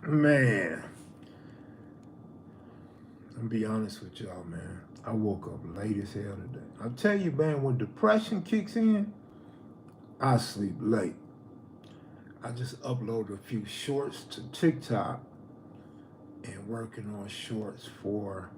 Man, I'm be honest with y'all, man. I woke up late as hell today. I tell you, man, when depression kicks in, I sleep late. I just uploaded a few shorts to TikTok and working on shorts for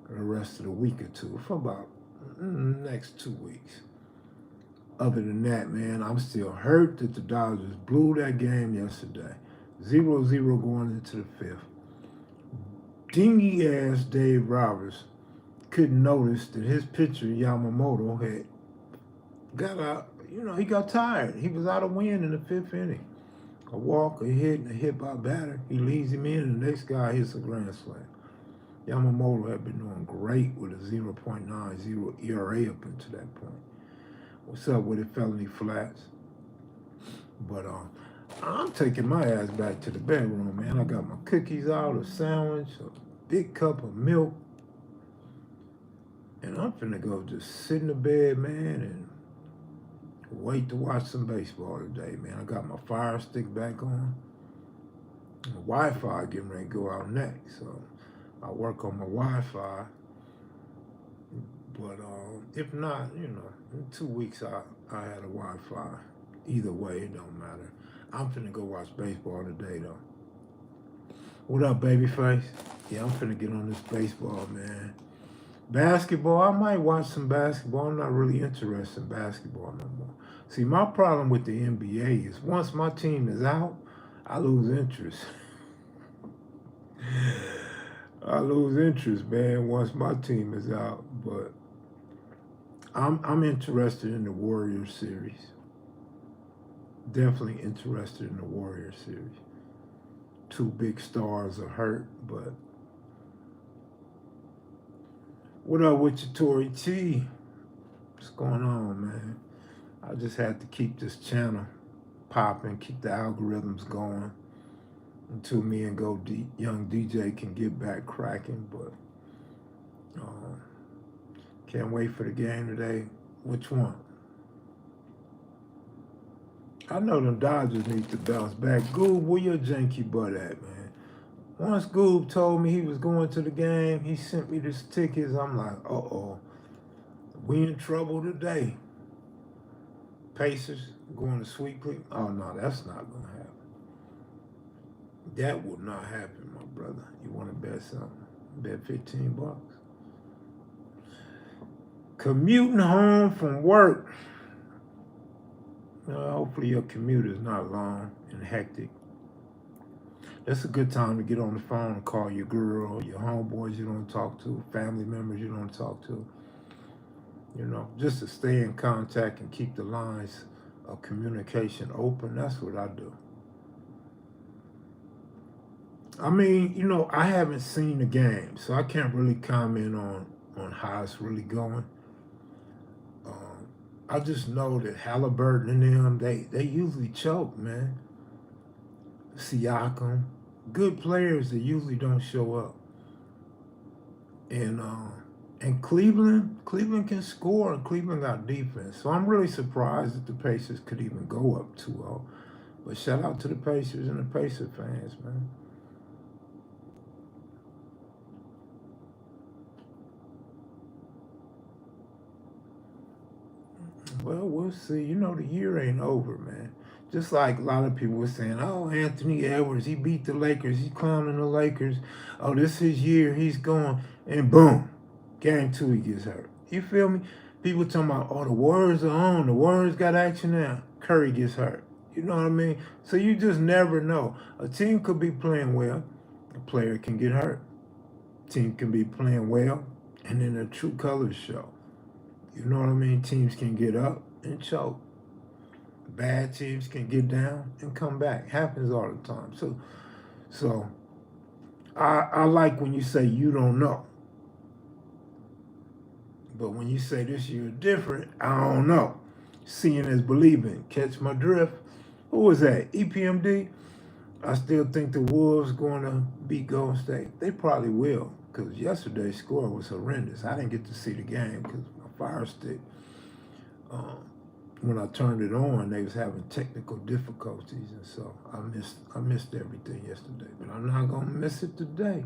the rest of the week or two, for about next 2 weeks. Other than that, man, I'm still hurt that the Dodgers blew that game yesterday. 0-0 going into the fifth. Dingy ass Dave Roberts couldn't notice that his pitcher Yamamoto had got out. He got tired. He was out of wind in the fifth inning. A walk, a hit, and a hit by batter. He leads him in, and the next guy hits a grand slam. Yamamoto had been doing great with a 0.90 ERA up until that point. What's up with it, Felony Flats? But I'm taking my ass back to the bedroom, man. I got my cookies out, a sandwich, a big cup of milk, and I'm finna go just sit in the bed, man, and wait to watch some baseball today, man. I got my Fire Stick back on. My Wi-Fi getting ready to go out next, so I work on my Wi-Fi. But if not, in 2 weeks I had a Wi-Fi. Either way, it don't matter. I'm finna go watch baseball today, though. What up, babyface? Yeah, I'm finna get on this baseball, man. Basketball, I might watch some basketball. I'm not really interested in basketball no more. See, my problem with the NBA is once my team is out, I lose interest. I lose interest, man, once my team is out. But I'm interested in the Warriors series. Definitely interested in the Warriors series. Two big stars are hurt, but what up with your Tory T? What's going on, man? I just had to keep this channel popping, keep the algorithms going until me and Young DJ can get back cracking. But can't wait for the game today. Which one? I know them Dodgers need to bounce back. Goob, where your janky butt at, man? Once Goob told me he was going to the game, he sent me this tickets. I'm like, uh-oh, we in trouble today. Pacers going to Sweet Creek. Oh, no, that's not going to happen. That will not happen, my brother. You want to bet something? Bet $15. Commuting home from work. Hopefully your commute is not long and hectic. That's a good time to get on the phone and call your girl, your homeboys you don't talk to, family members you don't talk to. Just to stay in contact and keep the lines of communication open. That's what I do. I mean, I haven't seen the game, so I can't really comment on how it's really going. I just know that Halliburton and them, they usually choke, man. Siakam, good players that usually don't show up. And Cleveland can score, and Cleveland got defense. So I'm really surprised that the Pacers could even go up 2-0. But shout out to the Pacers and the Pacer fans, man. Well, we'll see. The year ain't over, man. Just like a lot of people were saying, oh, Anthony Edwards, he beat the Lakers. He's clowning the Lakers. Oh, this is his year. He's going. And boom, game 2, he gets hurt. You feel me? People talking about, oh, the Warriors are on. The Warriors got action now. Curry gets hurt. You know what I mean? So you just never know. A team could be playing well. A player can get hurt. A team can be playing well. And then the true colors show. You know what I mean? Teams can get up and choke. Bad teams can get down and come back. Happens all the time. So I like when you say you don't know. But when you say this year is different, I don't know. Seeing is believing. Catch my drift. Who was that? EPMD? I still think the Wolves going to beat Golden State. They probably will, because yesterday's score was horrendous. I didn't get to see the game because my Fire Stick when I turned it on, they was having technical difficulties, and so I missed everything yesterday. But I'm not gonna miss it today.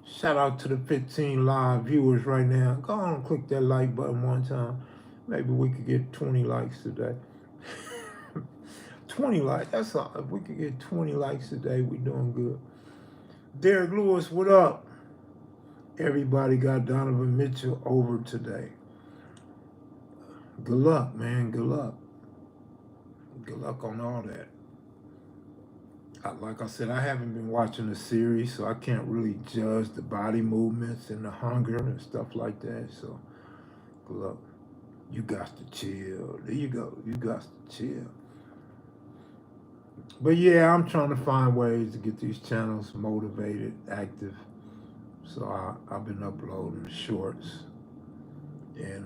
Shout out to the 15 live viewers right now. Go on and click that like button one time. Maybe we could get 20 likes today. 20 likes, that's all. If we could get 20 likes today, we doing good. Derek Lewis, what up? Everybody got Donovan Mitchell over today. Good luck, man. Good luck. Good luck on all that. Like I said, I haven't been watching the series, so I can't really judge the body movements and the hunger and stuff like that. So, good luck. You got to chill. There you go. You got to chill. But yeah, I'm trying to find ways to get these channels motivated, active. So I've been uploading shorts and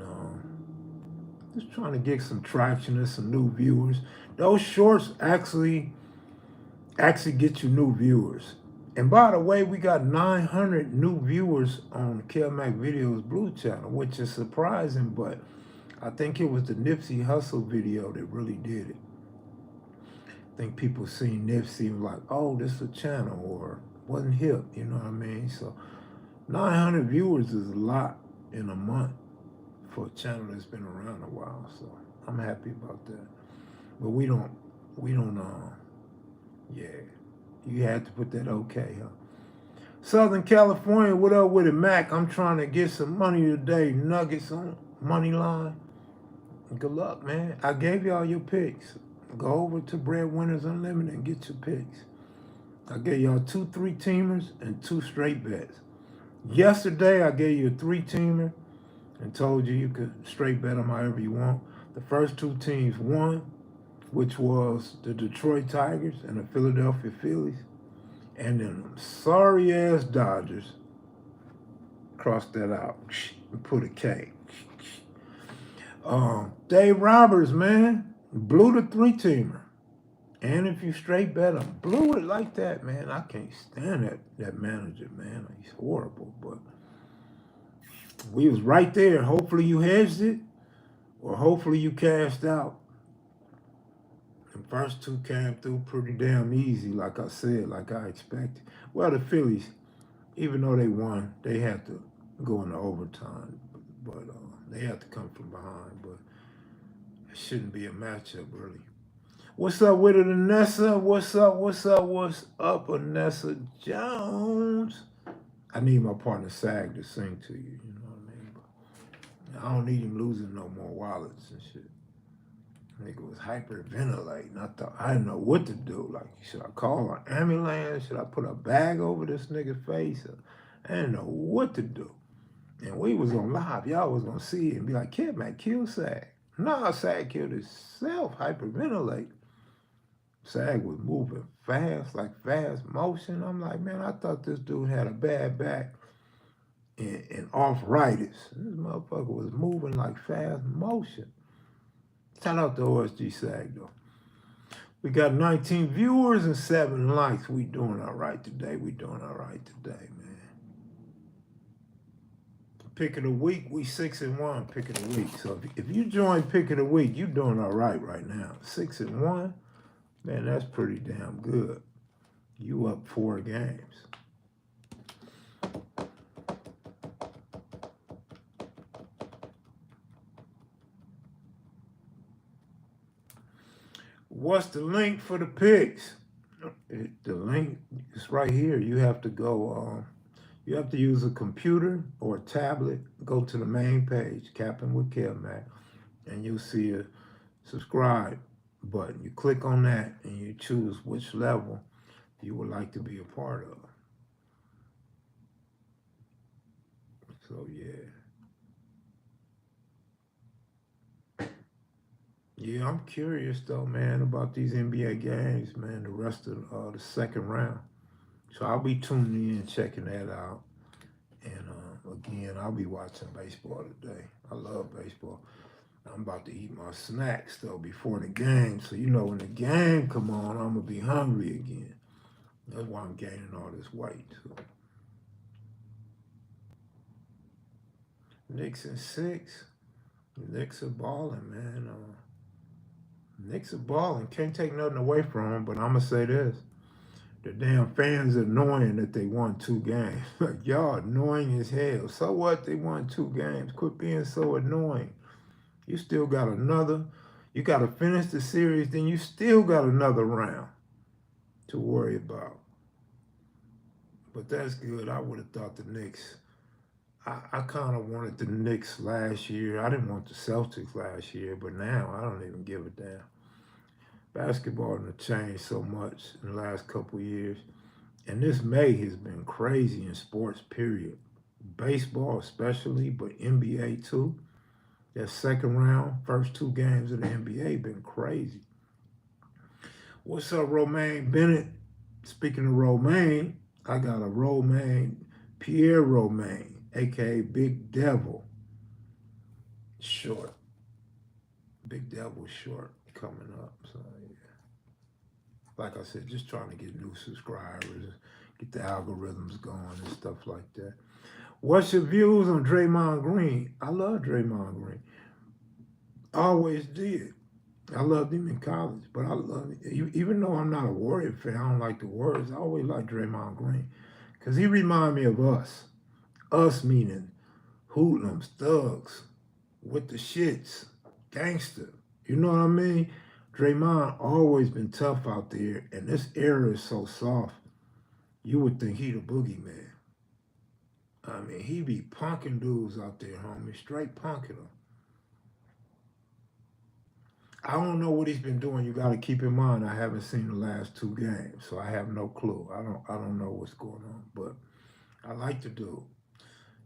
just trying to get some traction and some new viewers. Those shorts actually get you new viewers. And by the way, we got 900 new viewers on Kev Mac Videos Blue channel, which is surprising, but I think it was the Nipsey Hussle video that really did it. I think people seen Nipsey and like, oh, this is a channel, or wasn't hip, you know what I mean? So 900 viewers is a lot in a month for a channel that's been around a while. So I'm happy about that. But we don't, yeah, you had to put that okay, huh? Southern California, what up with it, Mac? I'm trying to get some money today. Nuggets on money line. Good luck, man. I gave y'all your picks. Go over to Breadwinners Unlimited and get your picks. I gave y'all 2 3-teamers and 2 straight bets. Yesterday, I gave you a 3-teamer and told you could straight bet them however you want. The first 2 teams won, which was the Detroit Tigers and the Philadelphia Phillies. And then them sorry-ass Dodgers crossed that out and put a K. Dave Roberts, man, blew the 3-teamer. And if you straight bet him, blew it like that, man. I can't stand that manager, man. He's horrible, but we was right there. Hopefully you hedged it, or hopefully you cashed out. The first 2 came through pretty damn easy, like I said, like I expected. Well, the Phillies, even though they won, they had to go into overtime, but they had to come from behind. But it shouldn't be a matchup, really. What's up with it, Anessa? What's up, Anessa Jones? I need my partner Sag to sing to you, you know what I mean? But I don't need him losing no more wallets and shit. Nigga was hyperventilating. I didn't know what to do. Like, should I call an ambulance? Should I put a bag over this nigga's face? I didn't know what to do. And we was on live. Y'all was gonna see it and be like, Kev Mac killed Sag. Nah, Sag killed himself, hyperventilate. Sag was moving fast, like fast motion. I'm like, man, I thought this dude had a bad back and arthritis. This motherfucker was moving like fast motion. Shout out to OSG Sag, though. We got 19 viewers and 7 likes. We doing all right today. Man. Pick of the week, we 6-1. Pick of the week. So if you join pick of the week, you doing all right now. 6-1. Man, that's pretty damn good. You up 4 games. What's the link for the picks? The link is right here. You have to go, you have to use a computer or a tablet. Go to the main page, Cappin with Kev Mac, and you'll see a subscribe button. You click on that and you choose which level you would like to be a part of. So yeah, I'm curious though, man, about these NBA games, man. The rest of the second round. So I'll be tuning in, checking that out, and again, I'll be watching baseball today. I love baseball. I'm about to eat my snacks though before the game. So you know when the game come on, I'm gonna be hungry again. That's why I'm gaining all this weight. So. Knicks in 6. The Knicks are balling, man. Knicks are balling. Can't take nothing away from them, but I'm going to say this. The damn fans are annoying that they won 2 games. Like, y'all annoying as hell. So what? They won 2 games. Quit being so annoying. You still got another. You got to finish the series, then you still got another round to worry about. But that's good. I would have thought the Knicks. I kind of wanted the Knicks last year. I didn't want the Celtics last year, but now I don't even give a damn. Basketball has changed so much in the last couple of years. And this May has been crazy in sports, period. Baseball especially, but NBA too. That second round, first 2 games of the NBA been crazy. What's up, Romaine Bennett? Speaking of Romaine, I got a Romaine, Pierre Romaine, aka Big Devil short. Big Devil short coming up. So yeah. Like I said, just trying to get new subscribers, get the algorithms going and stuff like that. What's your views on Draymond Green? I love Draymond Green. I always did. I loved him in college, but I love him. Even though I'm not a Warrior fan, I don't like the Warriors. I always liked Draymond Green because he reminded me of us. Us meaning hoodlums, thugs, with the shits, gangster. You know what I mean? Draymond always been tough out there, and this era is so soft. You would think he the boogeyman. I mean, he be punking dudes out there, homie, straight punking them. I don't know what he's been doing. You got to keep in mind, I haven't seen the last 2 games, so I have no clue. I don't know what's going on, but I like the dude.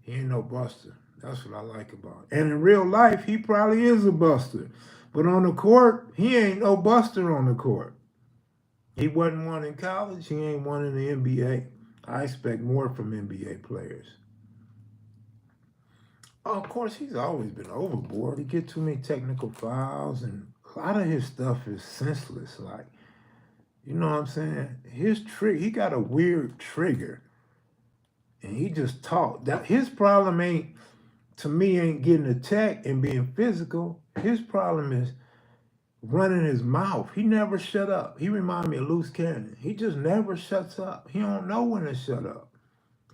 He ain't no buster. That's what I like about him. And in real life, he probably is a buster. But on the court, he ain't no buster on the court. He wasn't one in college. He ain't one in the NBA. I expect more from NBA players. Oh, of course, he's always been overboard. He get too many technical fouls, and a lot of his stuff is senseless. Like, you know what I'm saying? His trick, he got a weird trigger, and he just talk. That his problem ain't, to me, ain't getting attacked and being physical. His problem is running his mouth. He never shut up. He remind me of Loose Cannon. He just never shuts up. He don't know when to shut up.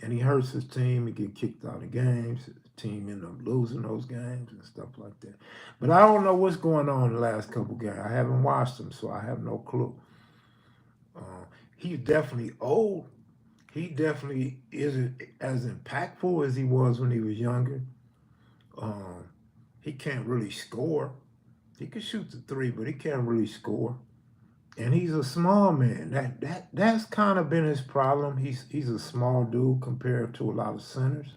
And he hurts his team. He get kicked out of games. The team end up losing those games and stuff like that. But I don't know what's going on in the last couple games. I haven't watched them, so I have no clue. He's definitely old. He definitely isn't as impactful as he was when he was younger. He can't really score. He can shoot the 3, but he can't really score. And he's a small man. That's kind of been his problem. He's a small dude compared to a lot of centers.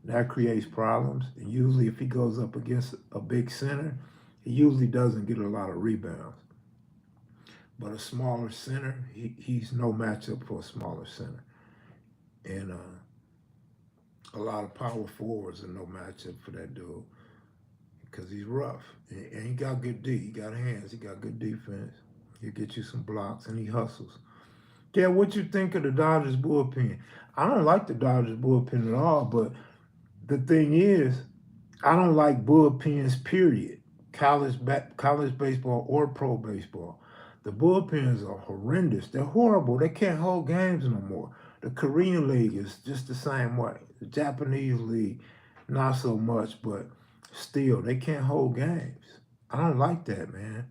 That creates problems. And usually, if he goes up against a big center, he usually doesn't get a lot of rebounds. But a smaller center, he's no matchup for a smaller center. And a lot of power forwards are no matchup for that dude because he's rough. And he got good D. He got hands. He got good defense. He'll get you some blocks, and he hustles. Yeah, what you think of the Dodgers bullpen? I don't like the Dodgers bullpen at all, but the thing is, I don't like bullpens, period. College baseball or pro baseball. The bullpens are horrendous. They're horrible. They can't hold games no more. The Korean League is just the same way. The Japanese League, not so much, but still, they can't hold games. I don't like that, man.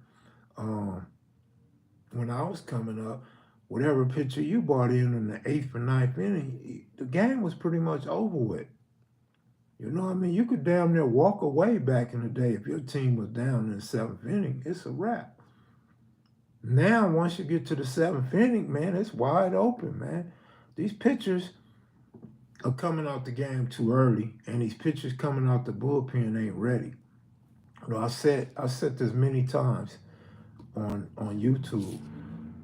When I was coming up, whatever pitcher you brought in the 8th or 9th inning, the game was pretty much over with. You know what I mean? You could damn near walk away back in the day if your team was down in the 7th inning. It's a wrap. Now, once you get to the 7th inning, man, it's wide open, man. These pitchers are coming out the game too early, and these pitchers coming out the bullpen ain't ready. You know, I said this many times on YouTube.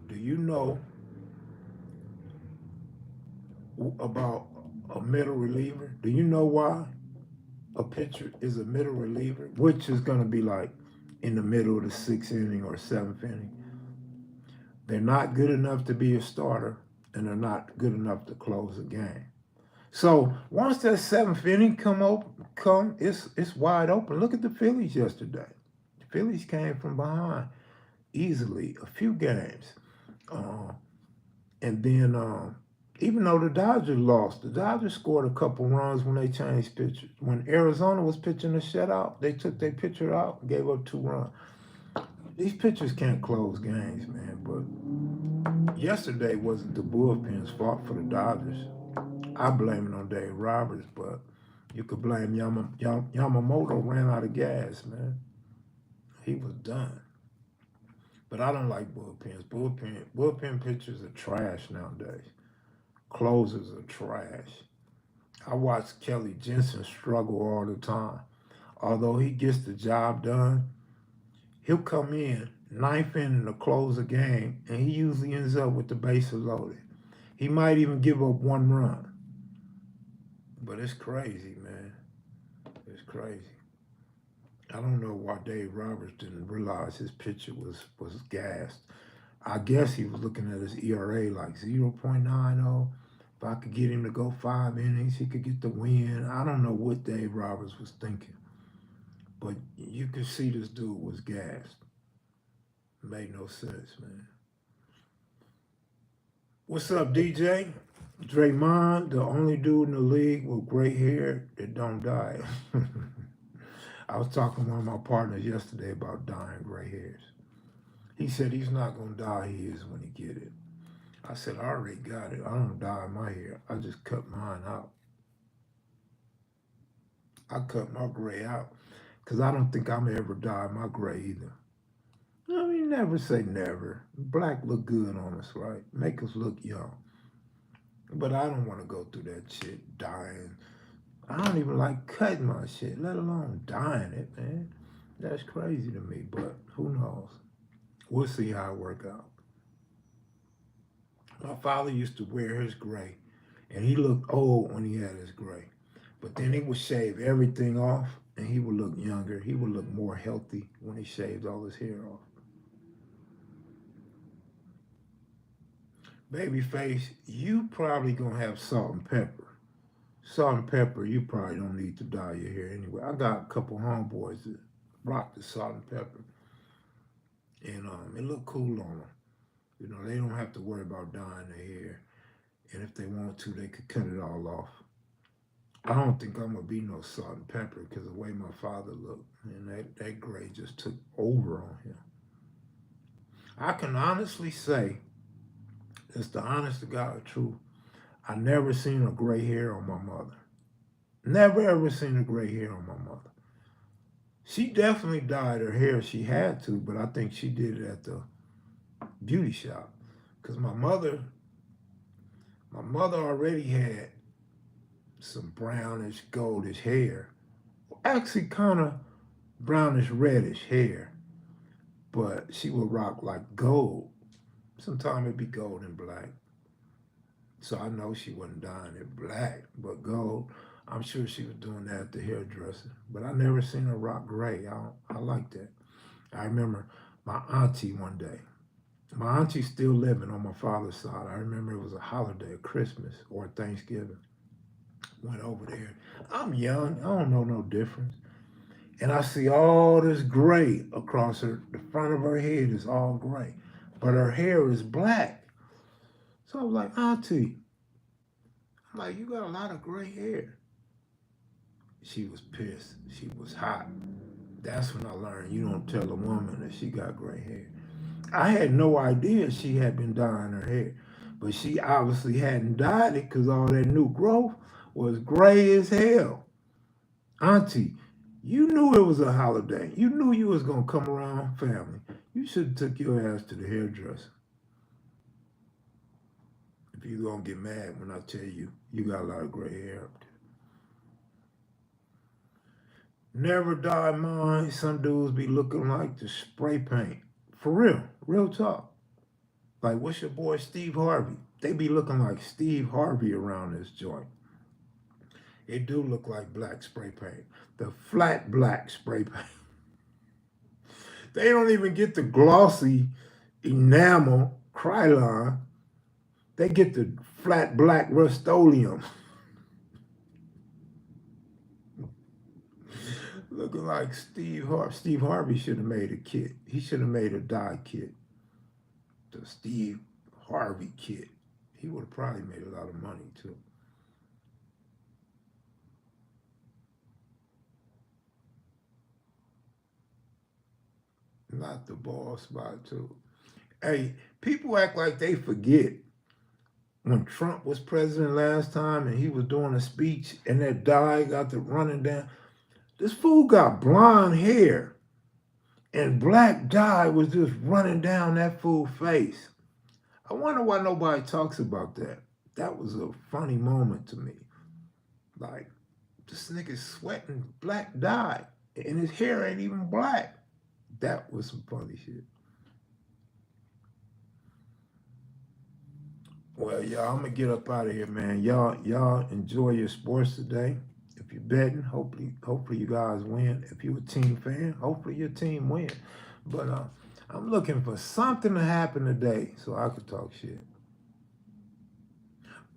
Do you know about a middle reliever? Do you know why a pitcher is a middle reliever, which is going to be like in the middle of the 6th inning or 7th inning? They're not good enough to be a starter, and they're not good enough to close a game. So once that seventh inning it's wide open. Look at the Phillies yesterday. The Phillies came from behind easily a few games. Uh, and then even though the Dodgers lost, the Dodgers scored a couple runs when they changed pitchers. When Arizona was pitching a shutout, they took their pitcher out and gave up 2 runs. These pitchers can't close games, man. But yesterday wasn't the bullpen's fault for the Dodgers. I blame it on Dave Roberts, but you could blame Yamamoto ran out of gas, man. He was done. But I don't like bullpens. Bullpen pitchers are trash nowadays. Closers are trash. I watch Kelly Jensen struggle all the time. Although he gets the job done, he'll come in ninth inning to close a game, and he usually ends up with the bases loaded. He might even give up 1 run. But it's crazy, man. It's crazy. I don't know why Dave Roberts didn't realize his pitcher was gassed. I guess he was looking at his ERA like 0.90. If I could get him to go 5 innings, he could get the win. I don't know what Dave Roberts was thinking. But you could see this dude was gassed. It made no sense, man. What's up, DJ? Draymond, the only dude in the league with gray hair that don't die. I was talking to one of my partners yesterday about dyeing gray hairs. He said he's not going to dye his when he get it. I said, I already got it. I don't dye my hair. I just cut mine out. I cut my gray out because I don't think I'm ever dye my gray either. I mean, never say never. Black look good on us, right? Make us look young. But I don't want to go through that shit, dyeing. I don't even like cutting my shit, let alone dyeing it, man. That's crazy to me, but who knows? We'll see how it works out. My father used to wear his gray, and he looked old when he had his gray. But then he would shave everything off, and he would look younger. He would look more healthy when he shaved all his hair off. Babyface, you probably gonna have salt and pepper. Salt and pepper, you probably don't need to dye your hair anyway. I got a couple homeboys that rock the salt and pepper, and it look cool on them. You know, they don't have to worry about dyeing their hair, and if they want to, they could cut it all off. I don't think I'm gonna be no salt and pepper because the way my father looked, and that gray just took over on him. I can honestly say, it's the honest to God truth. I never seen a gray hair on my mother. Never ever seen a gray hair on my mother. She definitely dyed her hair. She had to, but I think she did it at the beauty shop. Because my mother already had some brownish, goldish hair. Actually, kind of brownish, reddish hair. But she would rock like gold. Sometimes it'd be gold and black. So I know she wasn't dyeing it black, but gold. I'm sure she was doing that at the hairdresser. But I never seen her rock gray. I like that. I remember my auntie one day. My auntie's still living on my father's side. I remember it was a holiday, Christmas or Thanksgiving. Went over there. I'm young. I don't know no difference. And I see all this gray across her. The front of her head is all gray. But her hair is black. So I was like, Auntie, I'm like, you got a lot of gray hair. She was pissed. She was hot. That's when I learned you don't tell a woman that she got gray hair. I had no idea she had been dyeing her hair. But she obviously hadn't dyed it because all that new growth was gray as hell. Auntie, you knew it was a holiday. You knew you was going to come around family. You should have took your ass to the hairdresser. If you're going to get mad when I tell you, you got a lot of gray hair up there. Never dye mine. Some dudes be looking like the spray paint. For real talk. Like, what's your boy Steve Harvey? They be looking like Steve Harvey around this joint. It do look like black spray paint. The flat black spray paint. They don't even get the glossy enamel Krylon. They get the flat black Rust-Oleum. looking like Steve Harvey. Steve Harvey should have made a kit. He should have made a dye kit. The Steve Harvey kit. He would have probably made a lot of money too. Not the ball spot too. Hey, people act like they forget when Trump was president last time and he was doing a speech and that dye got the running down. This fool got blonde hair and black dye was just running down that fool's face. I wonder why nobody talks about that. That was a funny moment to me. Like, this nigga sweating black dye and his hair ain't even black. That was some funny shit. Well, y'all, I'm gonna get up out of here, man. Y'all enjoy your sports today. If you're betting, hopefully you guys win. If you're a team fan, hopefully your team win. But I'm looking for something to happen today so I could talk shit.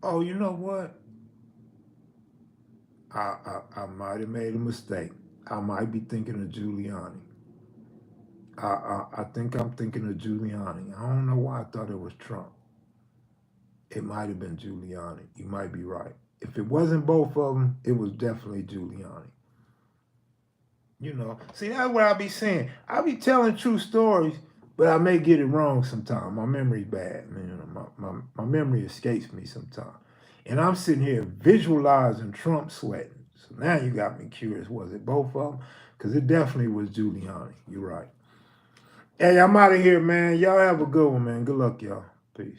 Oh, you know what? I might have made a mistake. I might be thinking of Giuliani. I think I'm thinking of Giuliani. I don't know why I thought it was Trump. It might have been Giuliani. You might be right. If it wasn't both of them, it was definitely Giuliani. You know, see, that's what I be saying. I be telling true stories, but I may get it wrong sometime. My memory's bad, man. You know, my memory escapes me sometimes. And I'm sitting here visualizing Trump sweating. So now you got me curious. Was it both of them? Because it definitely was Giuliani. You're right. Hey, I'm out of here, man. Y'all have a good one, man. Good luck, y'all. Peace.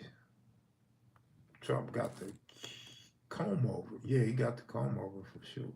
Trump got the comb over. Yeah, he got the comb over for sure.